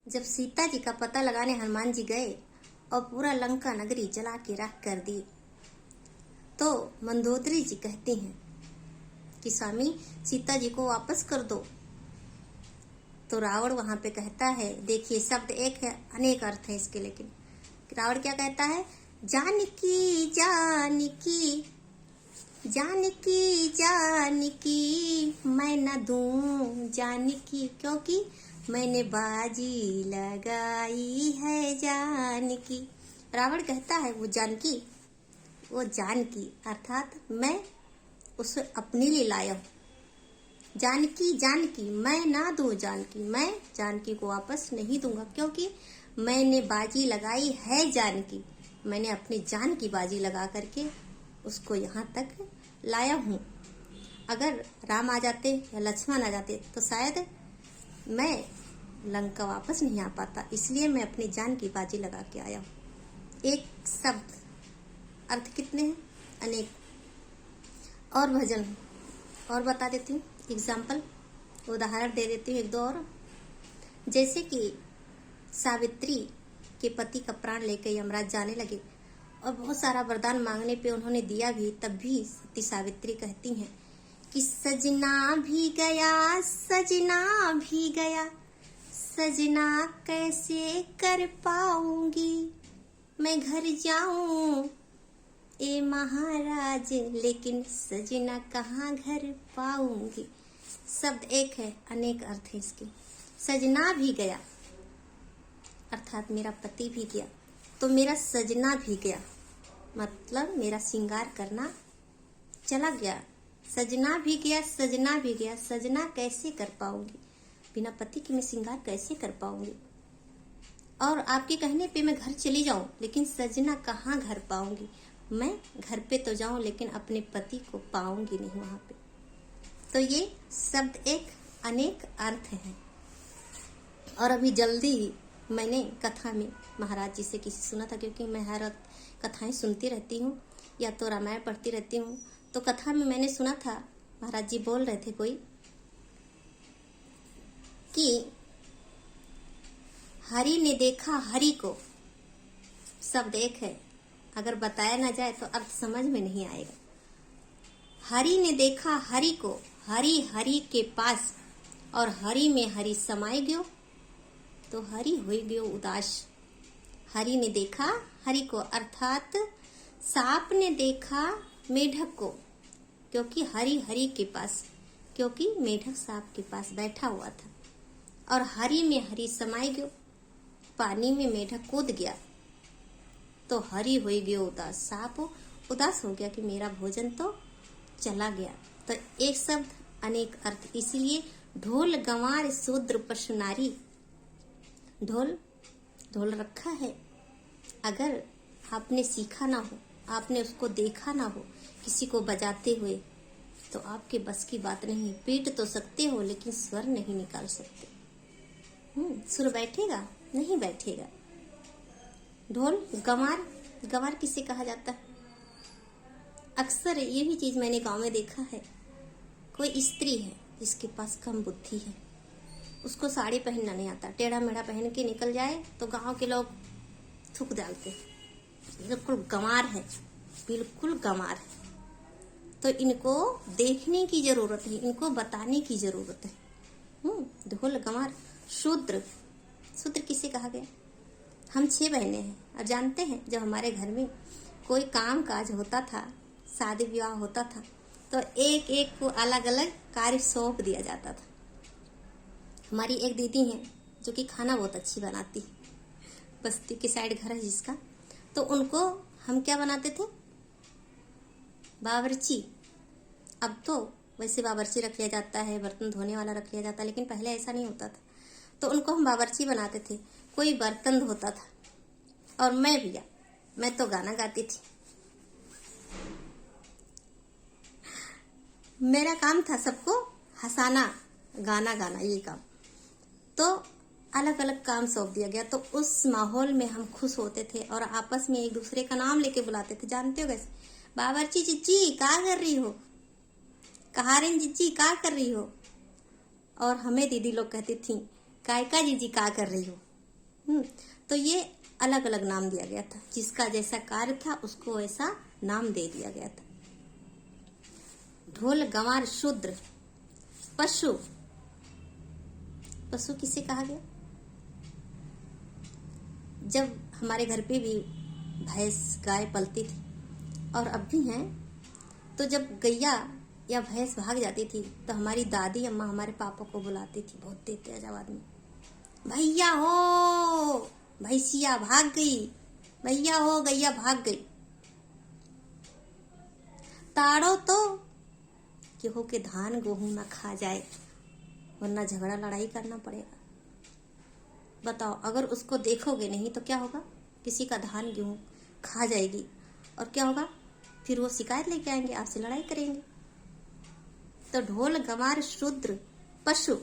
जब सीता जी का पता लगाने हनुमान जी गए और पूरा लंका नगरी जला के राख कर दी, तो मंदोदरी जी कहती हैं कि स्वामी सीता जी को वापस कर दो। तो रावण वहां पे कहता है, देखिए शब्द एक है, अनेक अर्थ है इसके, लेकिन रावण क्या कहता है, जानकी जानकी जानकी जानकी मैं न दूं जानकी, क्योंकि मैंने बाजी लगाई है जानकी। रावण कहता है वो जानकी अर्थात मैं उसे अपने लिए लाया हूँ। जानकी जानकी मैं ना दूं जानकी, मैं जानकी को वापस नहीं दूंगा, क्योंकि मैंने बाजी लगाई है जानकी, मैंने अपनी जान की बाजी लगा करके उसको यहाँ तक लाया हूँ। अगर राम आ जाते या लक्ष्मण आ जाते तो शायद मैं लंका वापस नहीं आ पाता, इसलिए मैं अपनी जान की बाजी लगा के आया हूँ। एक शब्द अर्थ कितने हैं, अनेक। और भजन और बता देती हूँ, एग्जाम्पल उदाहरण दे देती हूँ एक दो और। जैसे कि सावित्री के पति का प्राण लेकर यमराज जाने लगे और बहुत सारा वरदान मांगने पे उन्होंने दिया भी, तब भी सती सावित्री कहती हैं कि सजना भी गया सजना भी गया, सजना कैसे कर पाऊंगी, मैं घर जाऊं ए महाराज लेकिन सजना कहाँ घर पाऊंगी। शब्द एक है, अनेक अर्थ है इसके। सजना भी गया अर्थात मेरा पति भी गया, तो मेरा सजना भी गया मतलब मेरा श्रृंगार करना चला गया। सजना भी गया सजना भी गया, सजना कैसे कर पाऊंगी, बिना पति के मैं श्रृंगार कैसे कर पाऊंगी। और आपके कहने पे मैं घर चली जाऊं लेकिन सजना कहाँ घर पाऊंगी, मैं घर पे तो जाऊं लेकिन अपने पति को पाऊंगी नहीं वहां पे। तो ये शब्द एक अनेक अर्थ है। और अभी जल्दी ही मैंने कथा में महाराज जी से किसी सुना था, क्योंकि मैं हर कथाएं सुनती रहती हूँ या तो रामायण पढ़ती रहती हूँ, तो कथा में मैंने सुना था महाराज जी बोल रहे थे कोई कि हरि ने देखा हरि को। शब्द एक है, अगर बताया ना जाए तो अर्थ समझ में नहीं आएगा। हरि ने देखा हरि को, हरि हरि के पास, और हरि में हरि समाये गयो, तो हरि हुई गयो उदास। हरि ने देखा हरि को अर्थात सांप ने देखा मेढक को, क्योंकि हरि हरि के पास, क्योंकि मेढक सांप के पास बैठा हुआ था। और हरि में हरि समाये गयो, पानी में मेढक कूद गया, तो हरि हुई गयो उदास। सांप उदास हो गया कि मेरा भोजन तो चला गया। तो एक शब्द अनेक अर्थ, इसीलिए ढोल गंवार शूद्र पशु नारी। ढोल रखा है, अगर आपने सीखा ना हो, आपने उसको देखा ना हो किसी को बजाते हुए, तो आपके बस की बात नहीं। पीट तो सकते हो लेकिन स्वर नहीं निकाल सकते। सुर बैठेगा नहीं बैठेगा। ढोल गंवार किसे कहा जाता है? अक्सर ये भी चीज मैंने गांव में देखा है, कोई स्त्री है जिसके पास कम बुद्धि है, उसको साड़ी पहनना नहीं आता, टेढ़ा मेढ़ा पहन के निकल जाए तो गांव के लोग थूक डालते, बिल्कुल गंवार है, बिल्कुल गंवार है। तो इनको देखने की जरूरत है, इनको बताने की जरूरत है। ढोल गंवार। शूद्र किसे कहा गया? हम 6 बहनें हैं, और जानते हैं जब हमारे घर में कोई काम काज होता था, शादी विवाह होता था, तो एक एक को अलग अलग कार्य सौंप दिया जाता था। हमारी एक दीदी हैं जो कि खाना बहुत अच्छी बनाती है, बस्ती के साइड घर है जिसका, तो उनको हम क्या बनाते थे, बावर्ची। अब तो वैसे बावर्ची रख लिया जाता है, बर्तन धोने वाला रख लिया जाता है, लेकिन पहले ऐसा नहीं होता था। तो उनको हम बावर्ची बनाते थे, कोई बर्तन धोता था। और मैं तो गाना गाती थी, मेरा काम था सबको हंसाना, गाना गाना, ये काम। तो अलग अलग काम सौंप दिया गया, तो उस माहौल में हम खुश होते थे और आपस में एक दूसरे का नाम लेके बुलाते थे। जानते हो कैसे? बावर्ची चिच्ची क्या कर रही हो, कहारिन चिच्ची क्या कर रही हो। और हमें दीदी लोग कहती थी कायका जीजी क्या कर रही हो। तो ये अलग अलग नाम दिया गया था, जिसका जैसा कार्य था उसको ऐसा नाम दे दिया गया था। ढोल गंवार शूद्र पशु, पशु किसे कहा गया? जब हमारे घर पे भी भैंस गाय पलती थी और अब भी हैं, तो जब गैया या भैंस भाग जाती थी तो हमारी दादी अम्मा हमारे पापा को बुलाती थी बहुत तेज आवाज में, भैया हो भैंसिया भाग गई, भैया हो गैया भाग गई। ताड़ो तो कि हो के धान गेहूं ना खा जाए, वरना झगड़ा लड़ाई करना पड़ेगा। बताओ, अगर उसको देखोगे नहीं तो क्या होगा? किसी का धान गेहूं खा जाएगी और क्या होगा? फिर वो शिकायत लेके आएंगे, आपसे लड़ाई करेंगे। तो ढोल गंवार शूद्र पशु,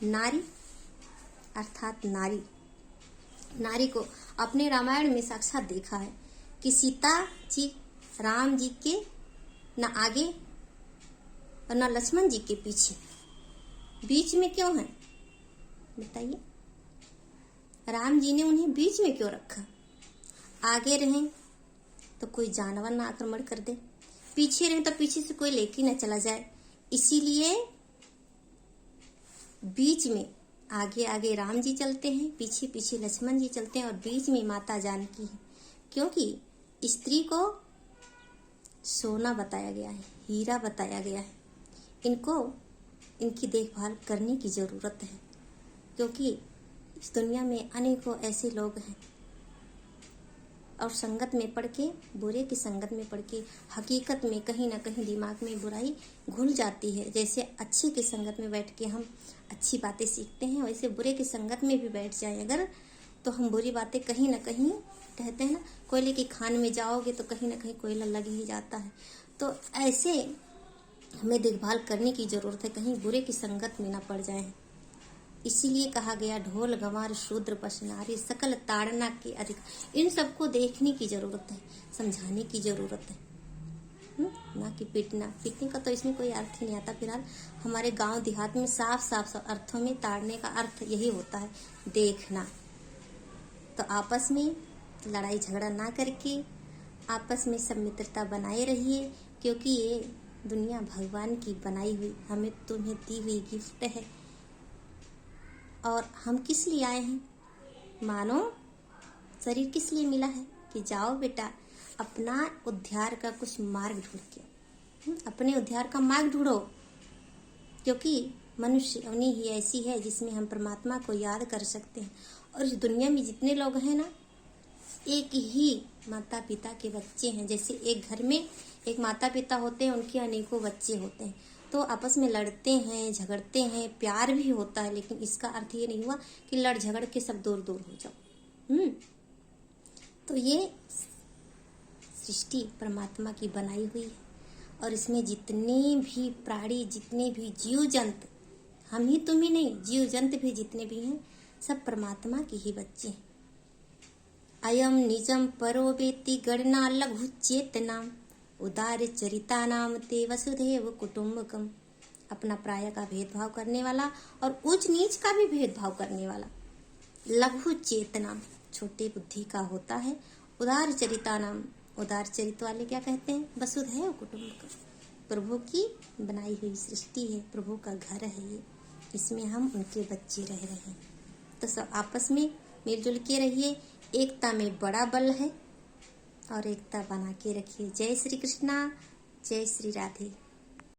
नारी अर्थात नारी, नारी को अपने रामायण में साक्षात देखा है कि सीता जी राम जी के न आगे और न लक्ष्मण जी के पीछे, बीच में क्यों है बताइए? राम जी ने उन्हें बीच में क्यों रखा? आगे रहें तो कोई जानवर ना आक्रमण कर दे, पीछे रहें तो पीछे से कोई लेके ना चला जाए, इसीलिए बीच में आगे आगे राम जी चलते हैं, पीछे पीछे लक्ष्मण जी चलते हैं और बीच में माता जानकी है। क्योंकि स्त्री को सोना बताया गया है, हीरा बताया गया है, इनको इनकी देखभाल करने की जरूरत है। क्योंकि इस दुनिया में अनेकों ऐसे लोग हैं और संगत में पड़ के, बुरे की संगत में पड़ के हकीकत में कहीं ना कहीं दिमाग में बुराई घुल जाती है। जैसे अच्छे की संगत में बैठ के हम अच्छी बातें सीखते हैं, वैसे बुरे की संगत में भी बैठ जाए अगर, तो हम बुरी बातें कहीं ना कहीं, कहते हैं ना कोयले की खान में जाओगे तो कहीं ना कहीं कोयला लग ही जाता है। तो ऐसे हमें देखभाल करने की जरूरत है, कहीं बुरे की संगत में ना पड़ जाए। इसीलिए कहा गया ढोल गंवार शूद्र पशु नारी सकल ताड़ना के अधिक। इन सबको देखने की जरूरत है, समझाने की जरूरत है, ना कि पीटना। पीटने का तो इसमें कोई अर्थ ही नहीं आता। फिलहाल हमारे गांव देहात में साफ साफ अर्थों में ताड़ने का अर्थ यही होता है, देखना। तो आपस में लड़ाई झगड़ा ना करके आपस में सब मित्रता बनाए रहिए, क्योंकि ये दुनिया भगवान की बनाई हुई, हमें तुम्हें दी हुई गिफ्ट है। और हम किस लिए आए हैं? मानो शरीर किस लिए मिला है कि जाओ बेटा अपना उद्धार का कुछ मार्ग ढूंढ के, अपने उद्धार का मार्ग ढूंढो। क्योंकि मनुष्य अवनी ही ऐसी है जिसमें हम परमात्मा को याद कर सकते हैं। और इस दुनिया में जितने लोग हैं ना, एक ही माता पिता के बच्चे हैं। जैसे एक घर में एक माता पिता होते हैं, उनके अनेकों बच्चे होते हैं, तो आपस में लड़ते हैं, झगड़ते हैं, प्यार भी होता है, लेकिन इसका अर्थ ये नहीं हुआ कि लड़ झगड़ के सब दूर दूर हो जाओ। तो ये सृष्टि परमात्मा की बनाई हुई है और इसमें जितने भी प्राणी, जितने भी जीव जंतु, हम ही तुम ही नहीं, जीव जंतु भी जितने भी हैं सब परमात्मा के ही बच्चे हैं। अयम निजम परो वेति गणना लघु चेतना उदार चरिता नाम ते वसुधैव कुटुम्बकम। अपना प्राय का भेदभाव करने वाला और उच्च नीच का भी भेदभाव करने वाला। लघु चेतना छोटे बुद्धि का होता है। उदार चरिता नाम, उदार चरित्र वाले क्या कहते हैं? वसुधैव कुटुम्बकम। प्रभु की बनाई हुई सृष्टि है, प्रभु का घर है ये, इसमें हम उनके बच्चे रह रहे हैं। तो सब आपस में मिलजुल के रहिए, एकता में बड़ा बल है और एकता बना के रखिए। जय श्री कृष्णा, जय श्री राधे।